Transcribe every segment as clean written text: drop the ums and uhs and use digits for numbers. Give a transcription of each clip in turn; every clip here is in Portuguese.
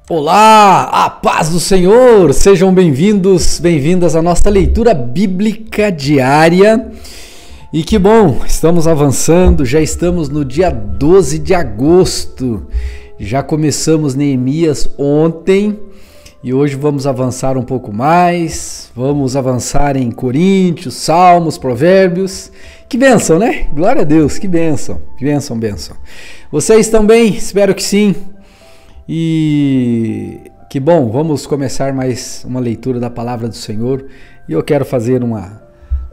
Olá, a paz do Senhor! Sejam bem-vindos, bem-vindas à nossa leitura bíblica diária. E que bom, estamos avançando, já estamos no dia 12 de agosto. Já começamos Neemias ontem e hoje vamos avançar um pouco mais. Vamos avançar em Coríntios, Salmos, Provérbios. Que bênção, né? Glória a Deus, que bênção, bênção, bênção. Vocês estão bem? Espero que sim. E que bom, vamos começar mais uma leitura da palavra do Senhor. E eu quero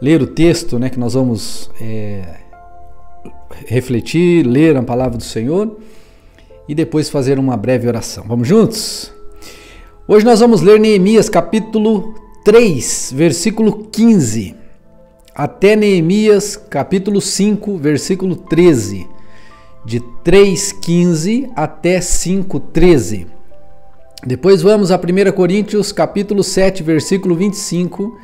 ler o texto, né, que nós vamos refletir, ler a palavra do Senhor e depois fazer uma breve oração. Vamos juntos? Hoje nós vamos ler Neemias capítulo 3, versículo 15, até Neemias capítulo 5, versículo 13. De 3:15 até 5:13. Depois vamos a 1 Coríntios capítulo 7, versículo 25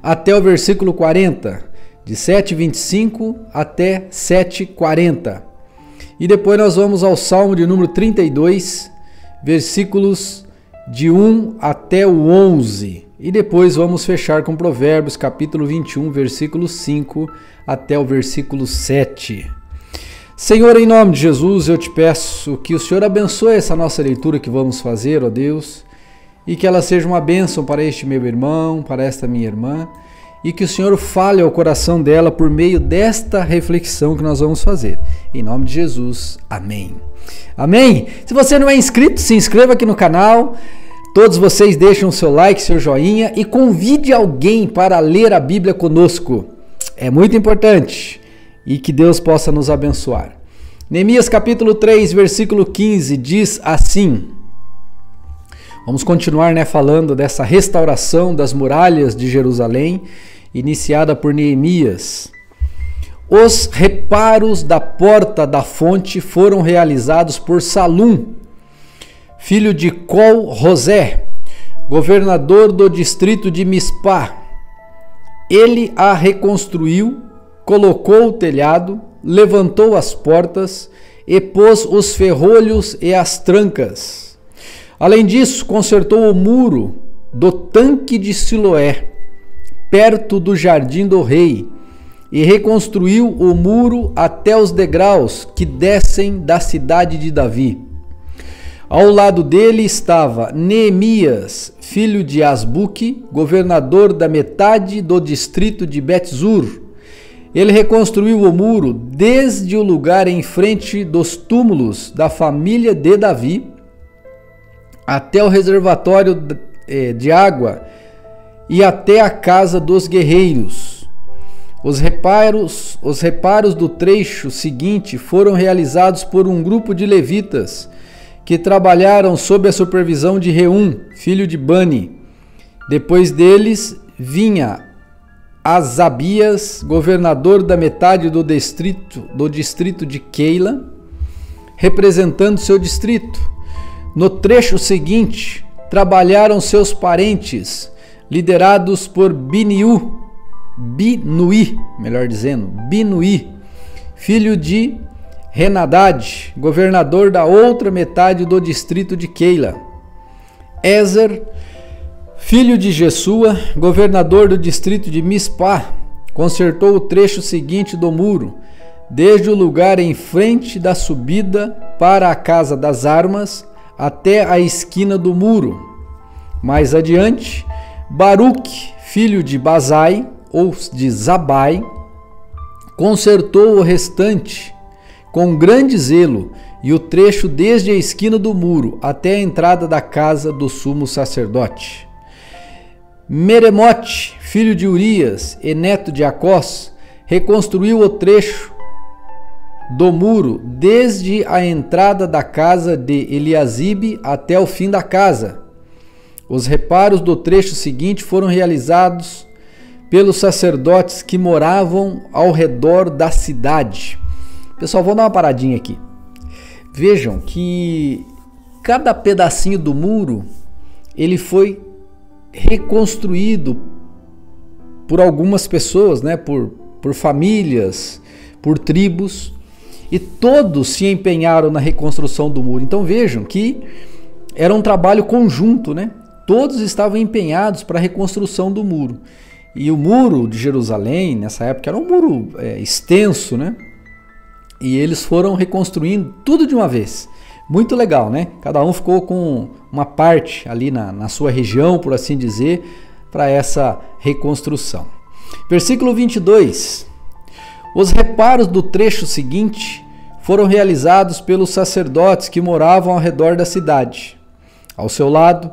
até o versículo 40, de 7:25 até 7:40. E depois nós vamos ao Salmo de número 32, versículos de 1 até o 11. E depois vamos fechar com Provérbios capítulo 21, versículo 5 até o versículo 7. Senhor, em nome de Jesus, eu te peço que o Senhor abençoe essa nossa leitura que vamos fazer, ó Deus, e que ela seja uma bênção para este meu irmão, para esta minha irmã, e que o Senhor fale ao coração dela por meio desta reflexão que nós vamos fazer. Em nome de Jesus, amém. Amém? Se você não é inscrito, se inscreva aqui no canal, todos vocês deixem o seu like, seu joinha e convide alguém para ler a Bíblia conosco. É muito importante. E que Deus possa nos abençoar. Neemias capítulo 3, versículo 15 diz assim. Vamos continuar, falando dessa restauração das muralhas de Jerusalém, iniciada por Neemias. Os reparos da porta da fonte foram realizados por Salum, filho de Col-Rosé, governador do distrito de Mispá. Ele a reconstruiu, colocou o telhado, levantou as portas e pôs os ferrolhos e as trancas. Além disso, consertou o muro do tanque de Siloé, perto do jardim do rei, e reconstruiu o muro até os degraus que descem da cidade de Davi. Ao lado dele estava Neemias, filho de Asbuque, governador da metade do distrito de Bet-Zur. Ele reconstruiu o muro desde o lugar em frente dos túmulos da família de Davi até o reservatório de água e até a casa dos guerreiros. Os reparos do trecho seguinte foram realizados por um grupo de levitas que trabalharam sob a supervisão de Reum, filho de Bani. Depois deles vinha Asabias, governador da metade do distrito de Keila, representando seu distrito. No trecho seguinte, trabalharam seus parentes, liderados por Binuí, filho de Henadad, governador da outra metade do distrito de Keila. Ezer, filho de Jesua, governador do distrito de Mispá, consertou o trecho seguinte do muro, desde o lugar em frente da subida para a casa das armas até a esquina do muro. Mais adiante, Baruque, filho de Bazai, ou de Zabai, consertou o restante com grande zelo e o trecho desde a esquina do muro até a entrada da casa do sumo sacerdote. Meremote, filho de Urias e neto de Acós, reconstruiu o trecho do muro desde a entrada da casa de Eliasibe até o fim da casa. Os reparos do trecho seguinte foram realizados pelos sacerdotes que moravam ao redor da cidade. Pessoal, vou dar uma paradinha aqui. Vejam que cada pedacinho do muro ele foi reconstruído por algumas pessoas, por famílias, por tribos, e todos se empenharam na reconstrução do muro. Então vejam que era um trabalho conjunto, né? Todos estavam empenhados para a reconstrução do muro. E o muro de Jerusalém, nessa época, era um muro extenso, né? E eles foram reconstruindo tudo de uma vez. Muito legal, né? Cada um ficou com uma parte ali na sua região, por assim dizer, para essa reconstrução. Versículo 22. Os reparos do trecho seguinte foram realizados pelos sacerdotes que moravam ao redor da cidade. Ao seu lado,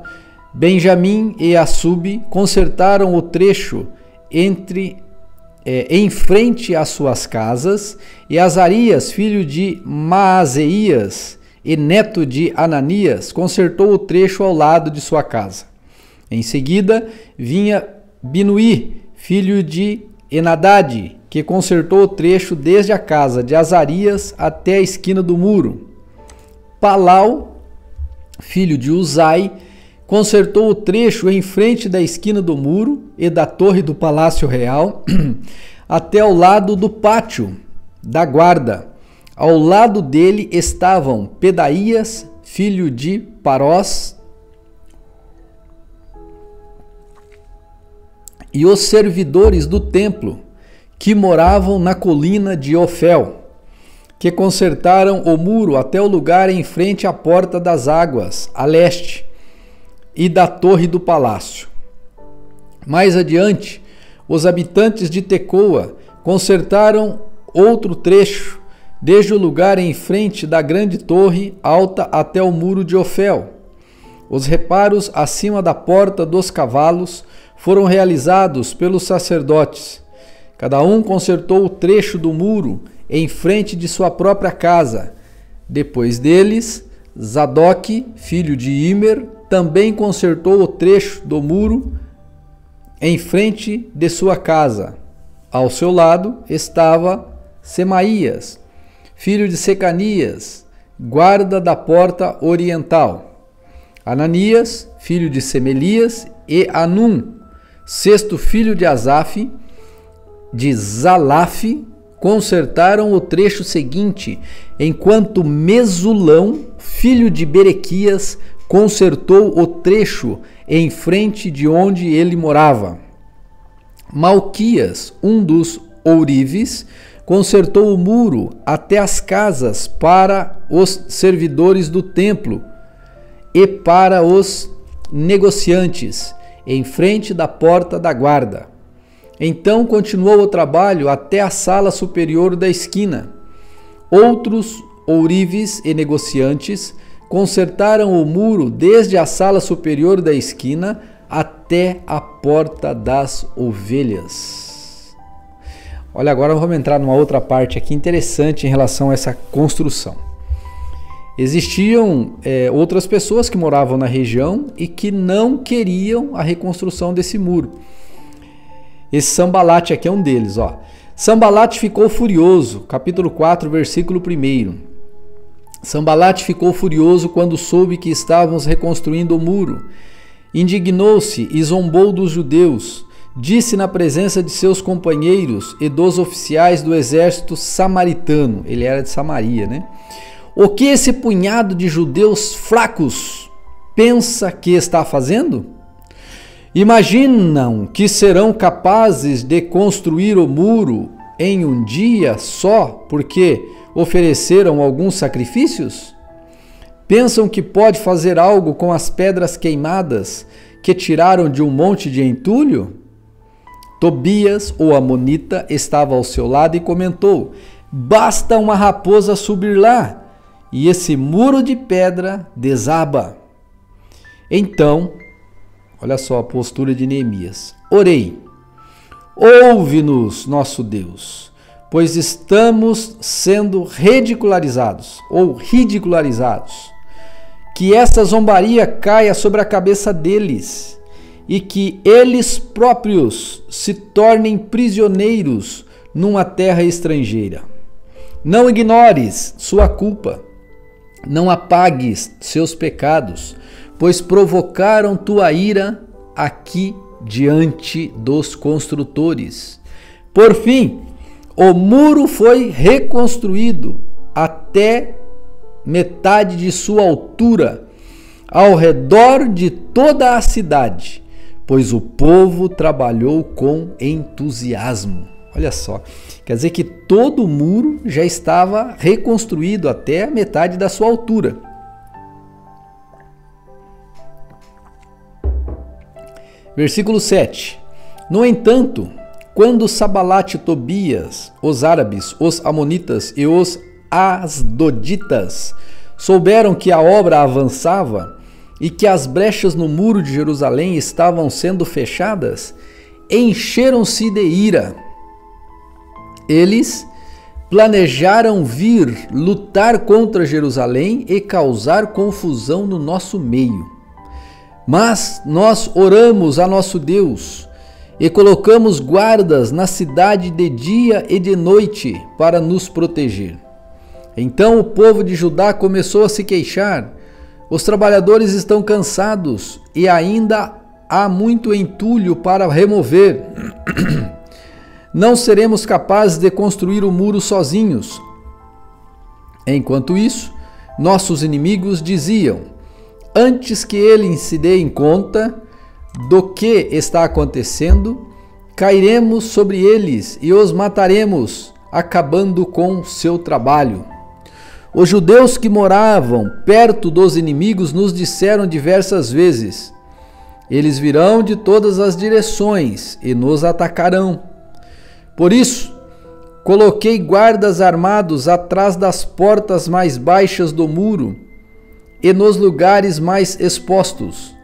Benjamim e Assub consertaram o trecho em frente às suas casas, e Azarias, filho de Maazeias e neto de Ananias, consertou o trecho ao lado de sua casa. Em seguida, vinha Binuí, filho de Enadade, que consertou o trecho desde a casa de Azarias até a esquina do muro. Palau, filho de Uzai, consertou o trecho em frente da esquina do muro e da torre do palácio real, até ao lado do pátio da guarda. Ao lado dele estavam Pedaías, filho de Parós, e os servidores do templo, que moravam na colina de Ofel, que consertaram o muro até o lugar em frente à porta das águas, a leste, e da torre do palácio. Mais adiante, os habitantes de Tecoa consertaram outro trecho, desde o lugar em frente da grande torre alta até o muro de Ofel. Os reparos acima da porta dos cavalos foram realizados pelos sacerdotes. Cada um consertou o trecho do muro em frente de sua própria casa. Depois deles, Zadok, filho de Imer, também consertou o trecho do muro em frente de sua casa. Ao seu lado estava Semaías, filho de Secanias, guarda da porta oriental. Ananias, filho de Semelias, e Anum, sexto filho de Asaf, de Zalaf, consertaram o trecho seguinte, enquanto Mesulão, filho de Berequias, consertou o trecho em frente de onde ele morava. Malquias, um dos ourives, consertou o muro até as casas para os servidores do templo e para os negociantes, em frente da porta da guarda. Então continuou o trabalho até a sala superior da esquina. Outros ourives e negociantes consertaram o muro desde a sala superior da esquina até a porta das ovelhas. Olha, agora vamos entrar numa outra parte aqui interessante em relação a essa construção. Existiam outras pessoas que moravam na região e que não queriam a reconstrução desse muro. Esse Sambalate aqui é um deles, ó. Sambalate ficou furioso, capítulo 4, versículo 1. Sambalate ficou furioso quando soube que estávamos reconstruindo o muro. Indignou-se e zombou dos judeus. Disse na presença de seus companheiros e dos oficiais do exército samaritano, ele era de Samaria, né? O que esse punhado de judeus fracos pensa que está fazendo? Imaginam que serão capazes de construir o muro em um dia só porque ofereceram alguns sacrifícios? Pensam que pode fazer algo com as pedras queimadas que tiraram de um monte de entulho? Tobias, o amonita, estava ao seu lado e comentou: basta uma raposa subir lá e esse muro de pedra desaba. Então, olha só a postura de Neemias. Orei, ouve-nos, nosso Deus, pois estamos sendo ridicularizados. Que essa zombaria caia sobre a cabeça deles e que eles próprios se tornem prisioneiros numa terra estrangeira. Não ignores sua culpa, não apagues seus pecados, pois provocaram tua ira aqui diante dos construtores. Por fim, o muro foi reconstruído até metade de sua altura ao redor de toda a cidade, pois o povo trabalhou com entusiasmo. Olha só, quer dizer que todo o muro já estava reconstruído até a metade da sua altura. Versículo 7. No entanto, quando Sabalate e Tobias, os árabes, os amonitas e os asdoditas souberam que a obra avançava e que as brechas no muro de Jerusalém estavam sendo fechadas, encheram-se de ira. Eles planejaram vir lutar contra Jerusalém e causar confusão no nosso meio. Mas nós oramos a nosso Deus e colocamos guardas na cidade de dia e de noite para nos proteger. Então o povo de Judá começou a se queixar. Os trabalhadores estão cansados e ainda há muito entulho para remover. Não seremos capazes de construir o muro sozinhos. Enquanto isso, nossos inimigos diziam: antes que eles se deem conta do que está acontecendo, cairemos sobre eles e os mataremos, acabando com seu trabalho. Os judeus que moravam perto dos inimigos nos disseram diversas vezes: eles virão de todas as direções e nos atacarão. Por isso, coloquei guardas armados atrás das portas mais baixas do muro e nos lugares mais expostos.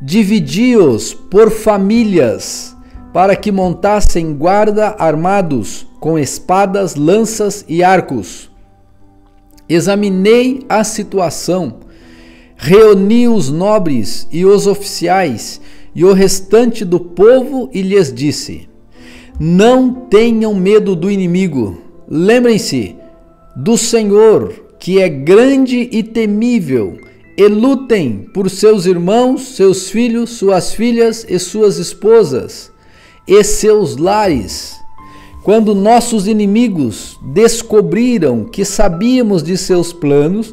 Dividi-os por famílias, para que montassem guarda armados com espadas, lanças e arcos. Examinei a situação, reuni os nobres e os oficiais e o restante do povo e lhes disse: não tenham medo do inimigo. Lembrem-se do Senhor, que é grande e temível, e lutem por seus irmãos, seus filhos, suas filhas e suas esposas, e seus lares. Quando nossos inimigos descobriram que sabíamos de seus planos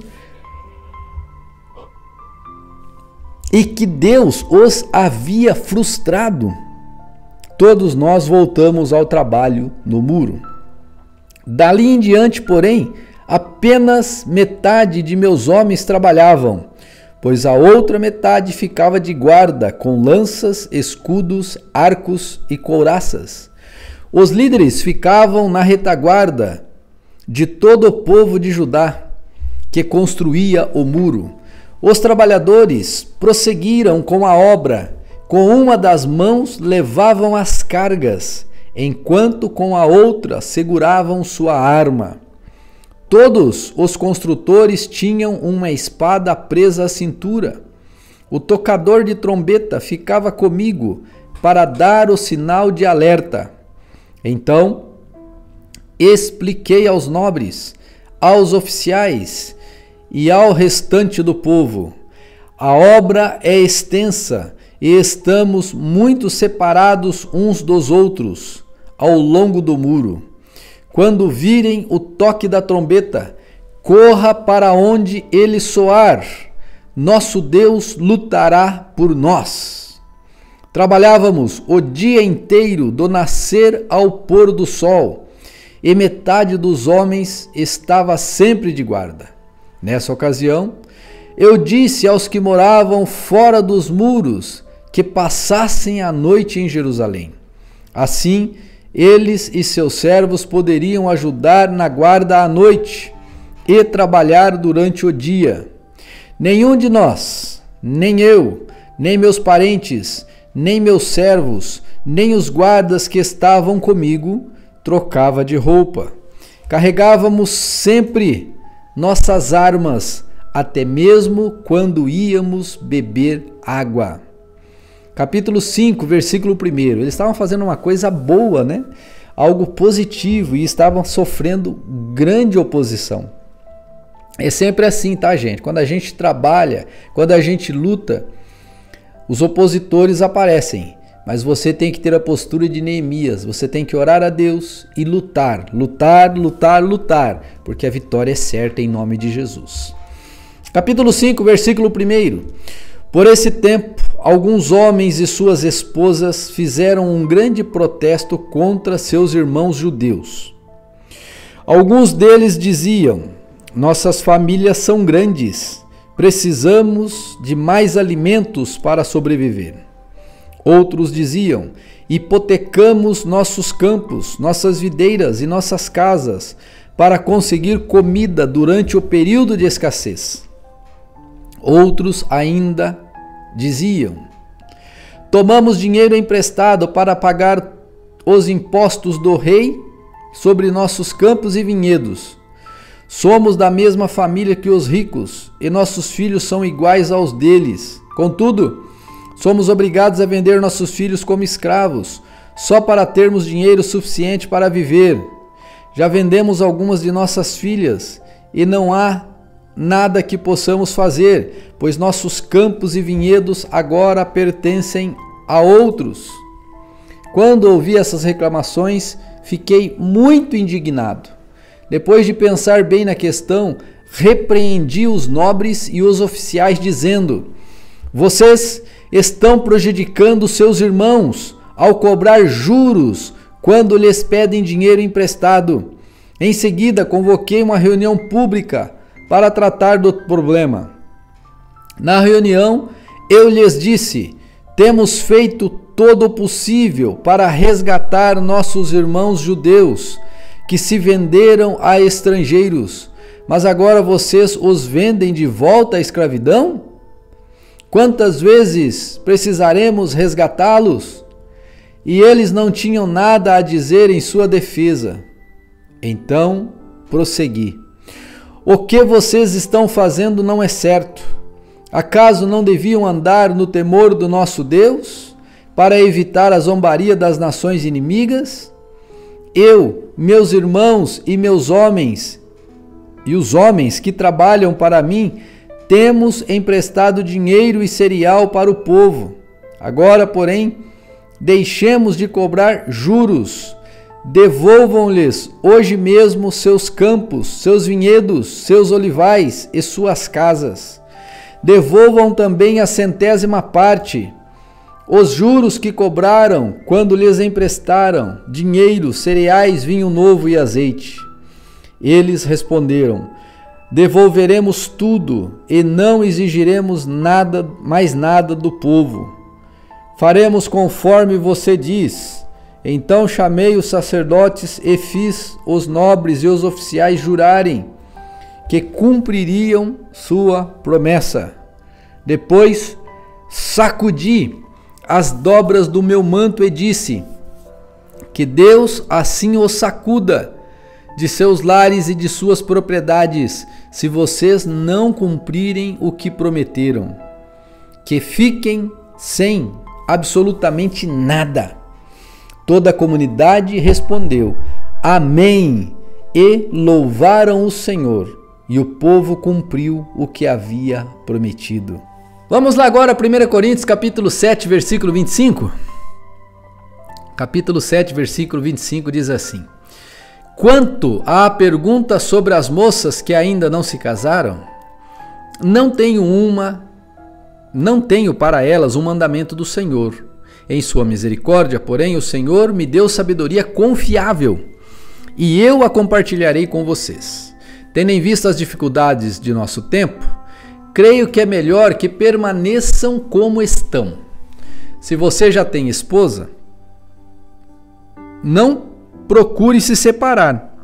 e que Deus os havia frustrado, todos nós voltamos ao trabalho no muro. Dali em diante, porém, apenas metade de meus homens trabalhavam, pois a outra metade ficava de guarda com lanças, escudos, arcos e couraças. Os líderes ficavam na retaguarda de todo o povo de Judá, que construía o muro. Os trabalhadores prosseguiram com a obra. Com uma das mãos levavam as cargas, enquanto com a outra seguravam sua arma. Todos os construtores tinham uma espada presa à cintura. O tocador de trombeta ficava comigo para dar o sinal de alerta. Então, expliquei aos nobres, aos oficiais e ao restante do povo: a obra é extensa e estamos muito separados uns dos outros ao longo do muro. Quando virem o toque da trombeta, corra para onde ele soar. Nosso Deus lutará por nós. Trabalhávamos o dia inteiro, do nascer ao pôr do sol, e metade dos homens estava sempre de guarda. Nessa ocasião, eu disse aos que moravam fora dos muros que passassem a noite em Jerusalém. Assim, eles e seus servos poderiam ajudar na guarda à noite e trabalhar durante o dia. Nenhum de nós, nem eu, nem meus parentes, nem meus servos, nem os guardas que estavam comigo, trocava de roupa. Carregávamos sempre nossas armas, até mesmo quando íamos beber água. Capítulo 5, versículo 1. Eles estavam fazendo uma coisa boa, né? Algo positivo, e estavam sofrendo grande oposição. É sempre assim, tá, gente? Quando a gente trabalha, quando a gente luta, os opositores aparecem. Mas você tem que ter a postura de Neemias. Você tem que orar a Deus e lutar, lutar, lutar, lutar, porque a vitória é certa em nome de Jesus. Capítulo 5, versículo 1. Por esse tempo, alguns homens e suas esposas fizeram um grande protesto contra seus irmãos judeus. Alguns deles diziam: nossas famílias são grandes, precisamos de mais alimentos para sobreviver. Outros diziam: hipotecamos nossos campos, nossas videiras e nossas casas para conseguir comida durante o período de escassez. Outros ainda diziam: tomamos dinheiro emprestado para pagar os impostos do rei sobre nossos campos e vinhedos. Somos da mesma família que os ricos e nossos filhos são iguais aos deles. Contudo, somos obrigados a vender nossos filhos como escravos, só para termos dinheiro suficiente para viver. Já vendemos algumas de nossas filhas e não há nada que possamos fazer, pois nossos campos e vinhedos agora pertencem a outros. Quando ouvi essas reclamações, fiquei muito indignado. Depois de pensar bem na questão, repreendi os nobres e os oficiais, dizendo: vocês estão prejudicando seus irmãos ao cobrar juros quando lhes pedem dinheiro emprestado. Em seguida, convoquei uma reunião pública para tratar do problema. Na reunião, eu lhes disse: temos feito todo o possível para resgatar nossos irmãos judeus que se venderam a estrangeiros, mas agora vocês os vendem de volta à escravidão? Quantas vezes precisaremos resgatá-los? E eles não tinham nada a dizer em sua defesa. Então prossegui: o que vocês estão fazendo não é certo. Acaso não deviam andar no temor do nosso Deus, para evitar a zombaria das nações inimigas? Eu, meus irmãos e meus homens, e os homens que trabalham para mim, temos emprestado dinheiro e cereal para o povo. Agora, porém, deixemos de cobrar juros. Devolvam-lhes hoje mesmo seus campos, seus vinhedos, seus olivais e suas casas. Devolvam também a 100ª parte, os juros que cobraram quando lhes emprestaram dinheiro, cereais, vinho novo e azeite. Eles responderam: devolveremos tudo e não exigiremos mais nada do povo. Faremos conforme você diz. Então chamei os sacerdotes e fiz os nobres e os oficiais jurarem que cumpririam sua promessa. Depois sacudi as dobras do meu manto e disse: que Deus assim os sacuda de seus lares e de suas propriedades, se vocês não cumprirem o que prometeram. Que fiquem sem absolutamente nada. Toda a comunidade respondeu: amém, e louvaram o Senhor, e o povo cumpriu o que havia prometido. Vamos lá agora, 1 Coríntios capítulo 7, versículo 25. Capítulo 7, versículo 25 diz assim: quanto à pergunta sobre as moças que ainda não se casaram, não tenho para elas um mandamento do Senhor. Em sua misericórdia, porém, o Senhor me deu sabedoria confiável, e eu a compartilharei com vocês. Tendo em vista as dificuldades de nosso tempo, creio que é melhor que permaneçam como estão. Se você já tem esposa, não procure se separar.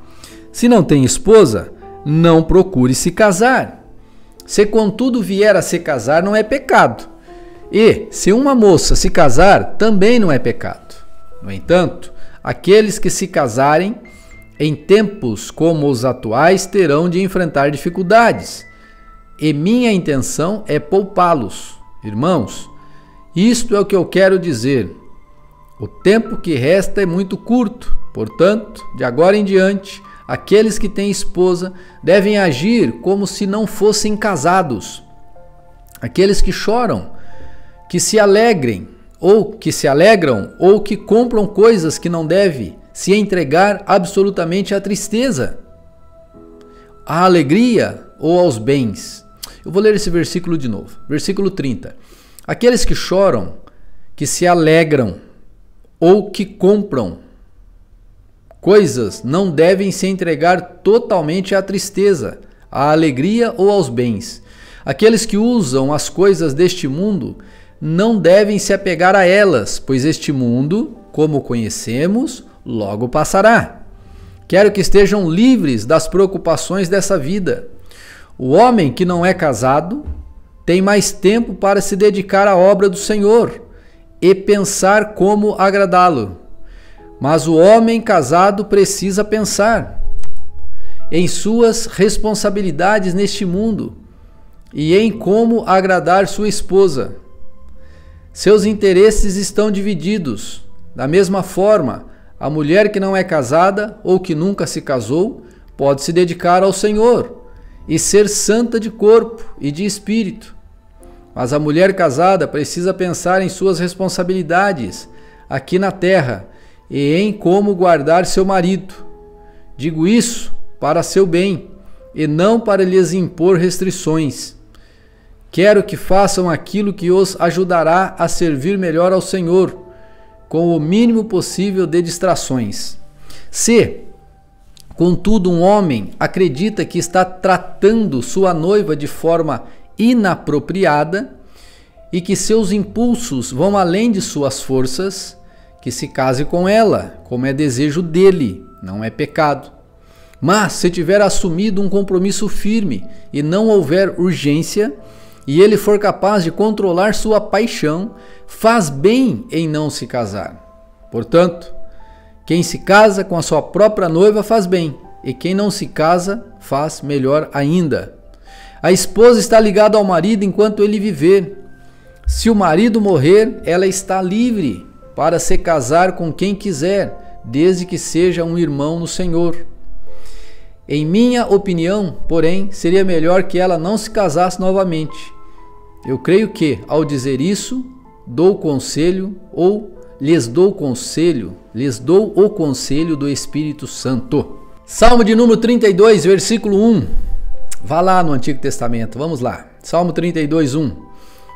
Se não tem esposa, não procure se casar. Se contudo vier a se casar, não é pecado. E se uma moça se casar, também não é pecado. No entanto, aqueles que se casarem em tempos como os atuais terão de enfrentar dificuldades, e minha intenção é poupá-los. Irmãos, isto é o que eu quero dizer: o tempo que resta é muito curto, portanto, de agora em diante, aqueles que têm esposa devem agir como se não fossem casados. Aqueles que choram, que se alegram, ou que compram coisas que não devem se entregar absolutamente à tristeza, à alegria ou aos bens. Eu vou ler esse versículo de novo. Versículo 30. Aqueles que choram, que se alegram ou que compram coisas não devem se entregar totalmente à tristeza, à alegria ou aos bens. Aqueles que usam as coisas deste mundo não devem se apegar a elas, pois este mundo, como o conhecemos, logo passará. Quero que estejam livres das preocupações dessa vida. O homem que não é casado tem mais tempo para se dedicar à obra do Senhor e pensar como agradá-lo. Mas o homem casado precisa pensar em suas responsabilidades neste mundo e em como agradar sua esposa. Seus interesses estão divididos. Da mesma forma, a mulher que não é casada ou que nunca se casou pode se dedicar ao Senhor e ser santa de corpo e de espírito. Mas a mulher casada precisa pensar em suas responsabilidades aqui na terra e em como guardar seu marido. Digo isso para seu bem e não para lhes impor restrições. Quero que façam aquilo que os ajudará a servir melhor ao Senhor, com o mínimo possível de distrações. Se, contudo, um homem acredita que está tratando sua noiva de forma inapropriada e que seus impulsos vão além de suas forças, que se case com ela, como é desejo dele, não é pecado. Mas, se tiver assumido um compromisso firme e não houver urgência, e ele for capaz de controlar sua paixão, faz bem em não se casar. Portanto, quem se casa com a sua própria noiva faz bem, e quem não se casa faz melhor ainda. A esposa está ligada ao marido enquanto ele viver. Se o marido morrer, ela está livre para se casar com quem quiser, desde que seja um irmão no Senhor. Em minha opinião, porém, seria melhor que ela não se casasse novamente. Eu creio que, ao dizer isso, lhes dou o conselho do Espírito Santo. Salmo de número 32, versículo 1. Vá lá no Antigo Testamento, vamos lá. Salmo 32, 1.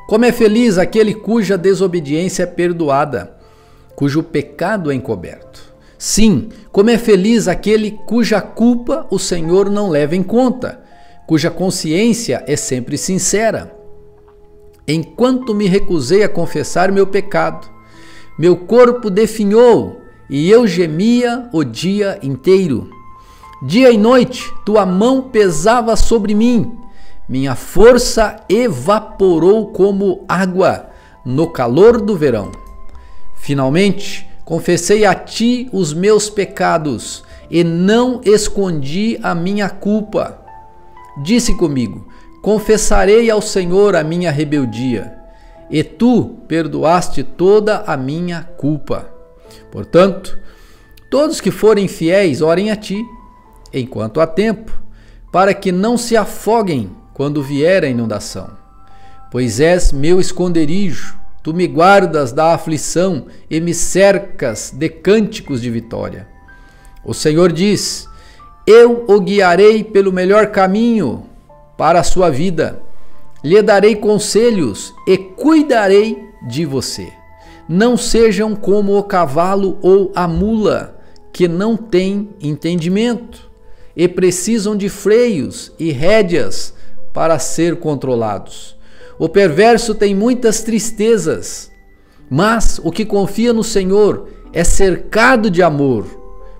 Como é feliz aquele cuja desobediência é perdoada, cujo pecado é encoberto. Sim, como é feliz aquele cuja culpa o Senhor não leva em conta, cuja consciência é sempre sincera. Enquanto me recusei a confessar meu pecado, meu corpo definhou e eu gemia o dia inteiro. Dia e noite, tua mão pesava sobre mim, minha força evaporou como água no calor do verão. Finalmente, confessei a ti os meus pecados e não escondi a minha culpa. Disse comigo: confessarei ao Senhor a minha rebeldia, e tu perdoaste toda a minha culpa. Portanto, todos que forem fiéis, orem a ti, enquanto há tempo, para que não se afoguem quando vier a inundação. Pois és meu esconderijo, tu me guardas da aflição e me cercas de cânticos de vitória. O Senhor diz: eu o guiarei pelo melhor caminho para a sua vida, lhe darei conselhos e cuidarei de você. Não sejam como o cavalo ou a mula, que não têm entendimento e precisam de freios e rédeas para ser controlados. O perverso tem muitas tristezas, mas o que confia no Senhor é cercado de amor.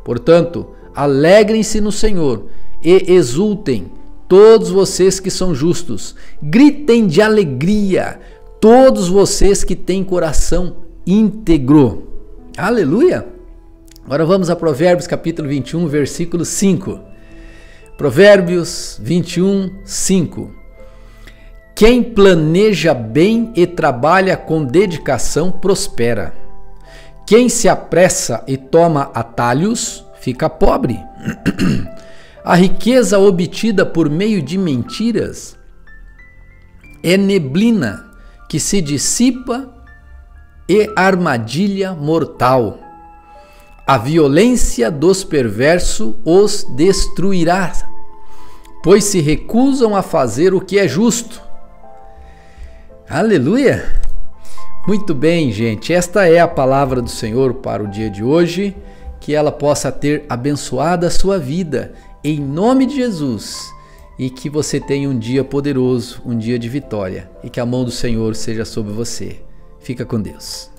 Portanto, alegrem-se no Senhor e exultem, todos vocês que são justos. Gritem de alegria, todos vocês que têm coração íntegro. Aleluia! Agora vamos a Provérbios capítulo 21, versículo 5. Provérbios 21, 5. Quem planeja bem e trabalha com dedicação prospera. Quem se apressa e toma atalhos fica pobre. A riqueza obtida por meio de mentiras é neblina que se dissipa e armadilha mortal. A violência dos perversos os destruirá. pois se recusam a fazer o que é justo. Aleluia! Muito bem, gente. Esta é a palavra do Senhor para o dia de hoje. Que ela possa ter abençoado a sua vida, em nome de Jesus. E que você tenha um dia poderoso, um dia de vitória. E que a mão do Senhor seja sobre você. Fica com Deus.